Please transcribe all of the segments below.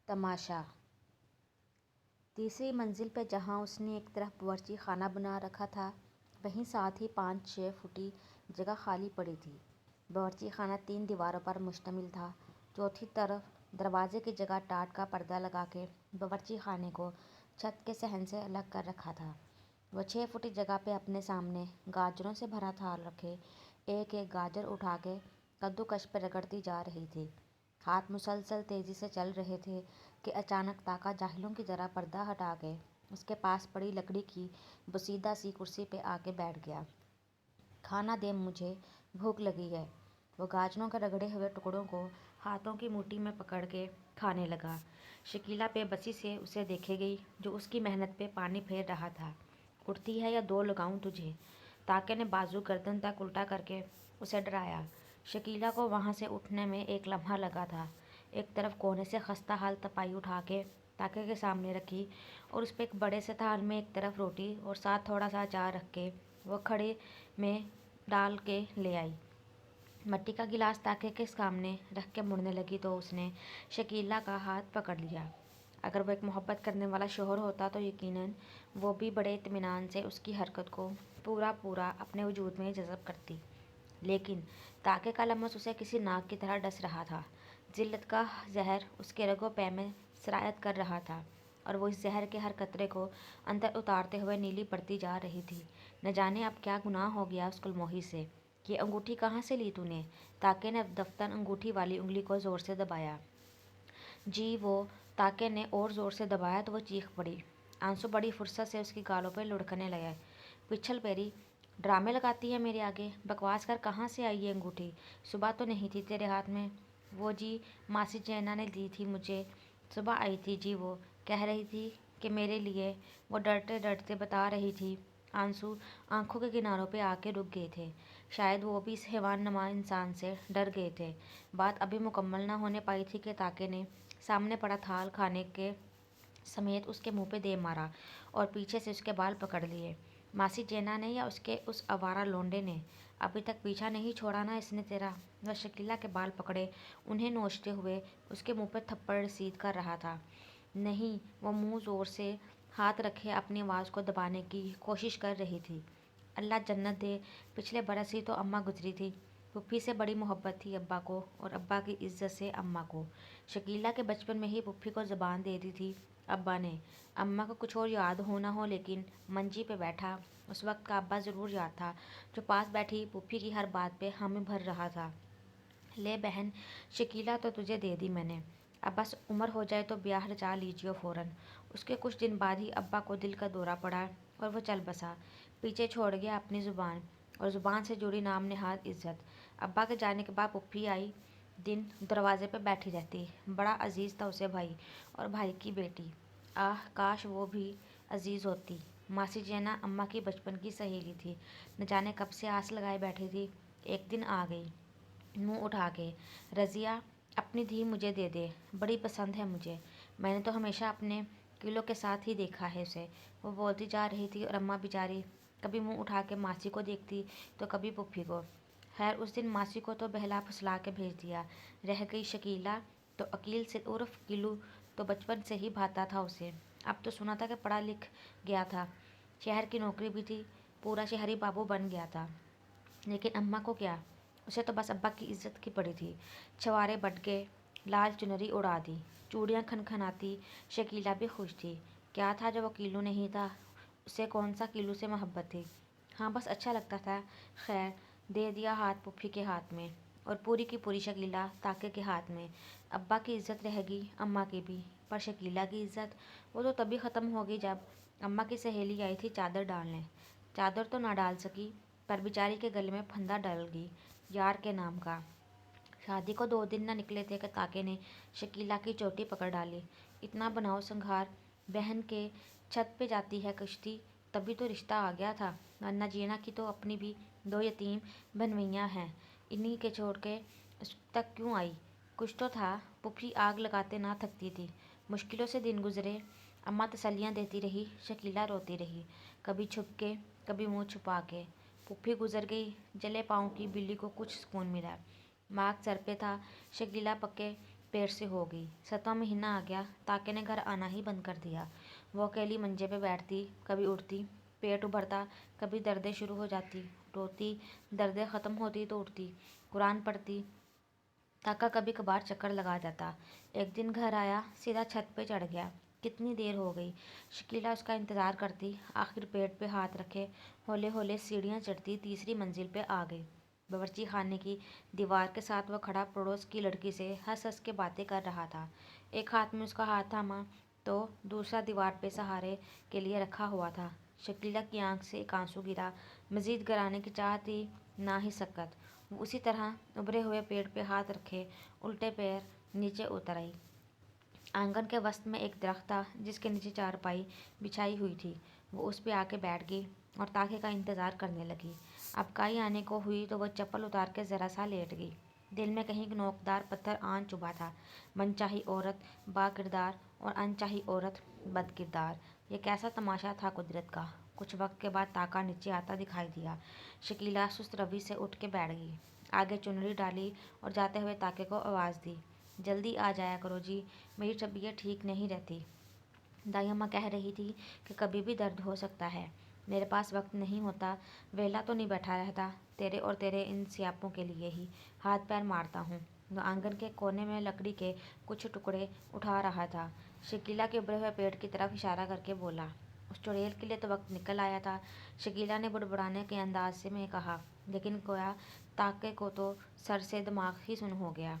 तमाशा। तीसरी मंजिल पे जहाँ उसने एक तरफ बावर्ची खाना बना रखा था, वहीं साथ ही 5-6 फुटी जगह खाली पड़ी थी। बावर्ची खाना 3 दीवारों पर मुश्तमिल था। चौथी तरफ दरवाजे की जगह टाट का पर्दा लगा के बावर्ची खाने को छत के सहन से अलग कर रखा था। वह 6 फुटी जगह पे अपने सामने गाजरों से भरा थाल रखे एक एक गाजर उठा के कद्दूकश पे रगड़ती जा रही थी। हाथ मुसलसल तेजी से चल रहे थे कि अचानक ताका जाहिलों की तरह पर्दा हटा के उसके पास पड़ी लकड़ी की बसीदा सी कुर्सी पे आके बैठ गया। खाना दे मुझे, भूख लगी है। वो गाजरों के रगड़े हुए टुकड़ों को हाथों की मुट्ठी में पकड़ के खाने लगा। शकीला बेबसी से उसे देखे गई, जो उसकी मेहनत पे पानी फेर रहा था। उठती है या 2 लगाऊं तुझे? ताके ने बाजू गर्दन तक उल्टा करके उसे डराया। शकीला को वहाँ से उठने में एक लम्हा लगा था। एक तरफ कोने से खस्ता हाल तपाई उठा के ताके के सामने रखी और उस पर एक बड़े से थाल में एक तरफ रोटी और साथ थोड़ा सा अचार रख के वह खड़े में डाल के ले आई। मिट्टी का गिलास ताके के सामने रख के मुड़ने लगी तो उसने शकीला का हाथ पकड़ लिया। अगर वो एक मोहब्बत करने वाला शोहर होता तो यकीनन वो भी बड़े इत्मीनान से उसकी हरकत को पूरा पूरा अपने वजूद में जज़ब करती। लेकिन ताके का लमस उसे किसी नाग की तरह डस रहा था। जिल्लत का जहर उसके रगों पे में सरायत कर रहा था और वो इस जहर के हर कतरे को अंदर उतारते हुए नीली पड़ती जा रही थी। न जाने अब क्या गुनाह हो गया उस गुलमोही से। ये अंगूठी कहाँ से ली तूने? ताके ने दफ्तन अंगूठी वाली उंगली को ज़ोर से दबाया। जी वो। ताके ने और ज़ोर से दबाया तो वो चीख पड़ी। आंसू बड़ी फुर्सत से उसकी गालों पर लुढ़कने लगे। पिछल पेरी, ड्रामे लगाती है मेरे आगे? बकवास कर, कहाँ से आई ये अंगूठी? सुबह तो नहीं थी तेरे हाथ में? वो जी, मासी जैना ने दी थी मुझे। सुबह आई थी जी, वो कह रही थी कि मेरे लिए। वो डरते डरते बता रही थी। आंसू आंखों के किनारों पे आके रुक गए थे। शायद वो भी इस हैवान नमा इंसान से डर गए थे। बात अभी मुकम्मल ना होने पाई थी कि ताके ने सामने पड़ा थाल खाने के समेत उसके मुंह पे दे मारा और पीछे से उसके बाल पकड़ लिए। मासी जेना ने या उसके उस आवारा लोंडे ने? अभी तक पीछा नहीं छोड़ा ना इसने तेरा? वह शकीला के बाल पकड़े उन्हें नोचते हुए उसके मुंह पे थप्पड़ रसीद कर रहा था। नहीं, वो मुंह जोर से हाथ रखे अपनी आवाज़ को दबाने की कोशिश कर रही थी। अल्लाह जन्नत दे, पिछले बरस ही तो अम्मा गुजरी थी। पुप्पी से बड़ी मोहब्बत थी अब्बा को और अब्बा की इज्जत से अम्मा को। शकीला के बचपन में ही पुप्पी को ज़बान दे दी थी अब्बा ने। अम्मा को कुछ और याद हो ना हो, लेकिन मंजी पे बैठा उस वक्त का अब्बा ज़रूर याद था, जो पास बैठी पुप्पी की हर बात पे हामी भर रहा था। ले बहन, शकीला तो तुझे दे दी मैंने। अब बस उम्र हो जाए तो ब्याह रचा लीजिए फ़ौरन। उसके कुछ दिन बाद ही अब्बा को दिल का दौरा पड़ा और वो चल बसा। पीछे छोड़ गया अपनी ज़ुबान और ज़ुबान से जुड़ी नाम नेहाद इज़्ज़त। अब्बा के जाने के बाद पुप्पी आई दिन दरवाजे पे बैठी रहती। बड़ा अजीज़ था उसे भाई और भाई की बेटी। आह काश वो भी अजीज़ होती। मासी जैना अम्मा की बचपन की सहेली थी। न जाने कब से आस लगाए बैठी थी। एक दिन आ गई मुंह उठा के। रज़िया, अपनी धी मुझे दे दे, बड़ी पसंद है मुझे। मैंने तो हमेशा अपने किलो के साथ ही देखा है उसे। वो बोलती जा रही थी और अम्मा बेचारी कभी मुंह उठा के मासी को देखती तो कभी पुप्पी को। खैर उस दिन मासी को तो बहला फुसला के भेज दिया। रह गई शकीला तो अकील से उर्फ किलू तो बचपन से ही भाता था उसे। अब तो सुना था कि पढ़ा लिख गया था, शहर की नौकरी भी थी, पूरा शहरी बाबू बन गया था। लेकिन अम्मा को क्या, उसे तो बस अब्बा की इज्जत की पड़ी थी। छवारे बट गए, लाल चुनरी उड़ा दी, चूड़ियाँ खनखनाती। शकीला भी खुश थी। क्या था जो वो कीलू नहीं था? उसे कौन सा कीलू से मोहब्बत थी? हाँ बस अच्छा लगता था। खैर दे दिया हाथ पुप्पी के हाथ में और पूरी की पूरी शकीला ताके के हाथ में। अब्बा की इज्जत रहेगी, अम्मा की भी, पर शकीला की इज्जत वो तो तभी ख़त्म होगी जब अम्मा की सहेली आई थी चादर डालने। चादर तो ना डाल सकी, पर बेचारी के गले में फंदा डल गई यार के नाम का। शादी को 2 दिन न निकले थे कि ताके ने शकीला की चोटी पकड़ डाली। इतना बनाओ संघार, बहन के छत पे जाती है कश्ती, तभी तो रिश्ता आ गया था, वरना जीना की तो अपनी भी 2 यतीम बनवैयाँ हैं, इन्हीं के छोड़ के इस तक क्यों आई? कुछ तो था। पुप्पी आग लगाते ना थकती थी। मुश्किलों से दिन गुजरे। अम्मा तसल्लियाँ देती रही, शकीला रोती रही, कभी छुप के कभी मुँह छुपा के। पुप्पी गुजर गई, जले पाँव की बिल्ली को कुछ सुकून मिला। मार्ग सर पे था, शकीला पक्के पेट से हो गई। 7वां महीना आ गया। ताके ने घर आना ही बंद कर दिया। वो अकेली मंजे पे बैठती, कभी उठती, पेट उभरता, कभी दर्दें शुरू हो जाती, रोती, दर्दें ख़त्म होती तो उठती, कुरान पढ़ती। ताका कभी कभार चक्कर लगा जाता। एक दिन घर आया, सीधा छत पे चढ़ गया। कितनी देर हो गई, शकीला उसका इंतज़ार करती। आखिर पेट पे हाथ रखे हौले हौले सीढ़ियाँ चढ़ती 3री मंजिल पे आ गई। बावर्ची खाने की दीवार के साथ वह खड़ा पड़ोस की लड़की से हंस हंस के बातें कर रहा था। एक हाथ में उसका हाथ थामा तो दूसरा दीवार पे सहारे के लिए रखा हुआ था। शकीला की आंख से एक आंसू गिरा। मजीद गराने की चाह थी, ना ही सकत। वो उसी तरह उभरे हुए पेट पे हाथ रखे उल्टे पैर नीचे उतर आई। आंगन के वस्त में एक दरख्त था जिसके नीचे चारपाई बिछाई हुई थी। वो उस पे आके बैठ गई और ताके का इंतज़ार करने लगी। अब काई आने को हुई तो वह चप्पल उतार के ज़रा सा लेट गई। दिल में कहीं नोकदार पत्थर आन चुभा था। मनचाही औरत बाकिरदार और अनचाही औरत बदकिरदार। ये कैसा तमाशा था कुदरत का। कुछ वक्त के बाद ताका नीचे आता दिखाई दिया। शकीला सुस्त रवि से उठ के बैठ गई, आगे चुनरी डाली और जाते हुए ताके को आवाज़ दी, जल्दी आ जाया करो जी, मेरी तबीयत ठीक नहीं रहती। दाई अम्मा कह रही थी कि कभी भी दर्द हो सकता है। मेरे पास वक्त नहीं होता, वेला तो नहीं बैठा रहता। तेरे और तेरे इन सियापों के लिए ही हाथ पैर मारता हूँ। वो आंगन के कोने में लकड़ी के कुछ टुकड़े उठा रहा था। शकीला के उभरे हुए पेट की तरफ इशारा करके बोला। उस चुड़ैल के लिए तो वक्त निकल आया था, शकीला ने बुड़बुड़ाने के अंदाज से में कहा। लेकिन गोया ताके को तो सर से दिमाग ही सुन हो गया।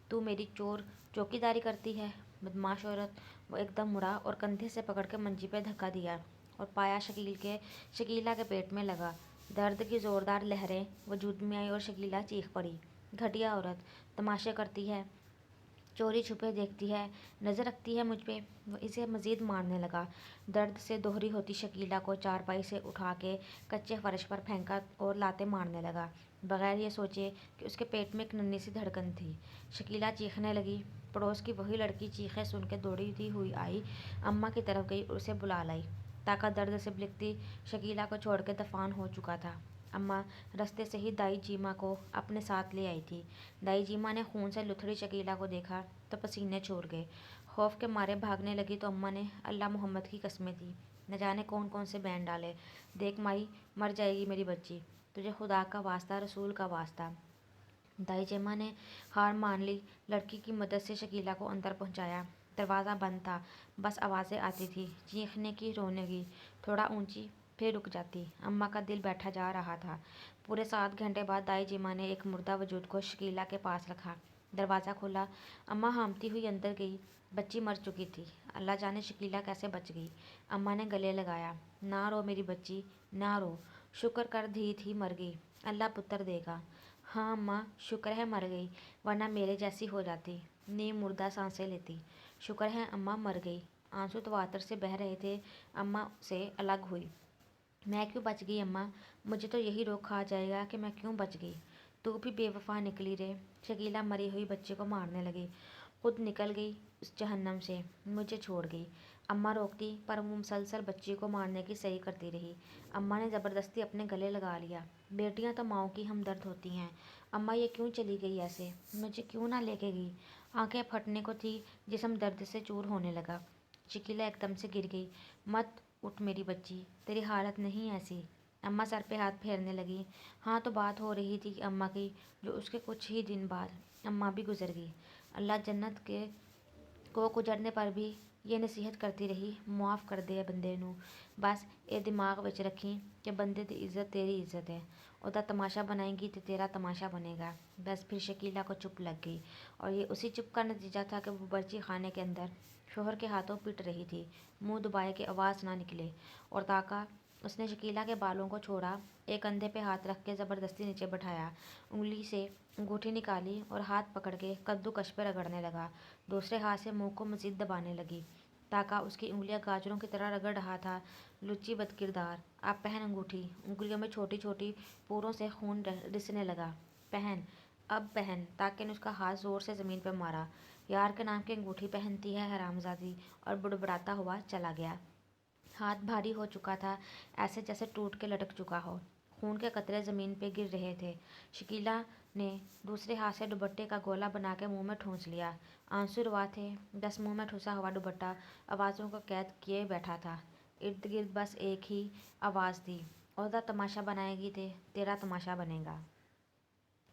तू मेरी चौकीदारी करती है, बदमाश औरत। वो एकदम मुड़ा और कंधे से पकड़ के मंजी पे धक्का दिया और पाया शकीला के पेट में लगा। दर्द की ज़ोरदार लहरें वजूद में आई और शकीला चीख पड़ी। घटिया औरत, तमाशे करती है, चोरी छुपे देखती है, नज़र रखती है मुझ पे। वो इसे मज़ीद मारने लगा। दर्द से दोहरी होती शकीला को चारपाई से उठा के कच्चे फर्श पर फेंका और लाते मारने लगा, बगैर ये सोचे कि उसके पेट में एक नन्ही सी धड़कन थी। शकीला चीखने लगी। पड़ोस की वही लड़की चीखें सुन के दौड़ती हुई आई, अम्मा की तरफ गई और उसे बुला लाई। ताका दर्द से बिलखती शकीला को छोड़ के दफान हो चुका था। अम्मा रास्ते से ही दाई जीमा को अपने साथ ले आई थी। दाई जीमा ने खून से लुथड़ी शकीला को देखा तो पसीने छोड़ गए। खौफ के मारे भागने लगी तो अम्मा ने अल्लाह मोहम्मद की कस्में दी, न जाने कौन कौन से बैन डाले। देख माई, मर जाएगी मेरी बच्ची, तुझे खुदा का वास्ता, रसूल का वास्ता। दाई जेमा ने हार मान ली। लड़की की मदद से शकीला को अंदर पहुंचाया। दरवाज़ा बंद था, बस आवाज़ें आती थी, चीखने की, रोने की, थोड़ा ऊंची फिर रुक जाती। अम्मा का दिल बैठा जा रहा था। पूरे 7 घंटे बाद दाई जीमा ने एक मुर्दा वजूद को शकीला के पास रखा। दरवाज़ा खोला, अम्मा हांफती हुई अंदर गई। बच्ची मर चुकी थी। अल्लाह जाने शकीला कैसे बच गई। अम्मा ने गले लगाया। ना रो मेरी बच्ची, ना रो, शुक्र कर धी थी मर गई, अल्लाह पुत्र देगा। हाँ अम्मा, शुक्र है मर गई, वरना मेरे जैसी हो जाती, नीम मुर्दा सांसें लेती। शुक्र है अम्मा मर गई। आंसू तवातर से बह रहे थे। अम्मा से अलग हुई। मैं क्यों बच गई अम्मा? मुझे तो यही रोग खा जाएगा कि मैं क्यों बच गई। तू भी बेवफा निकली रे। शकीला मरी हुई बच्चे को मारने लगी, खुद निकल गई उस जहन्नम से, मुझे छोड़ गई। अम्मा रोकती पर वो मुसलसल बच्ची को मारने की सही करती रही। अम्मा ने ज़बरदस्ती अपने गले लगा लिया। बेटियां तो माओ की हमदर्द होती हैं। अम्मा ये क्यों चली गई ऐसे? मुझे क्यों ना लेके गई? आंखें फटने को थी, जिस्म दर्द से चूर होने लगा। शकीला एकदम से गिर गई। मत उठ मेरी बच्ची, तेरी हालत नहीं ऐसी। अम्मा सर पे हाथ फेरने लगी। हाँ तो बात हो रही थी अम्मा की, जो उसके कुछ ही दिन बाद अम्मा भी गुजर गई। अल्लाह जन्नत के को गुजरने पर भी ये नसीहत करती रही, मुआफ़ कर दे बंदे नू। बस ये दिमाग विच रखी कि बंदे दी इज्जत तेरी इज्जत है, ओदा तमाशा बनाएगी तो तेरा तमाशा बनेगा। बस फिर शकीला को चुप लग गई और ये उसी चुप का नतीजा था कि वो बर्ची खाने के अंदर शोहर के हाथों पिट रही थी, मुंह दबाए के आवाज़ ना निकले। और ताका, उसने शकीला के बालों को छोड़ा, एक कंधे पे हाथ रख के ज़बरदस्ती नीचे बैठाया, उंगली से अंगूठी निकाली और हाथ पकड़ के कद्दूकश पे रगड़ने लगा। दूसरे हाथ से मुंह को मज़ीद दबाने लगी। ताका उसकी उंगलियां गाजरों की तरह रगड़ रहा था। लुच्ची बदकिरदार, आप पहन अंगूठी। उंगलियों में छोटी छोटी पूरों से खून रिसने लगा। पहन, अब पहन। ताके ने उसका हाथ ज़ोर से ज़मीन पर मारा। यार के नाम की अंगूठी पहनती है हरामजादी, और बुड़बुड़ाता हुआ चला गया। हाथ भारी हो चुका था, ऐसे जैसे टूट के लटक चुका हो। खून के कतरे ज़मीन पे गिर रहे थे। शकीला نے دوسرے ہاتھ سے دوپٹے کا گولا بنا کے منہ میں ٹھونس لیا۔ آنسو روا تھے، بس منہ میں ٹھوسا ہوا دوپٹہ آوازوں کو قید کیے بیٹھا تھا۔ ارد گرد بس ایک ہی آواز تھی، عہدہ تماشا بنائے گی تیرا تماشا بنے گا۔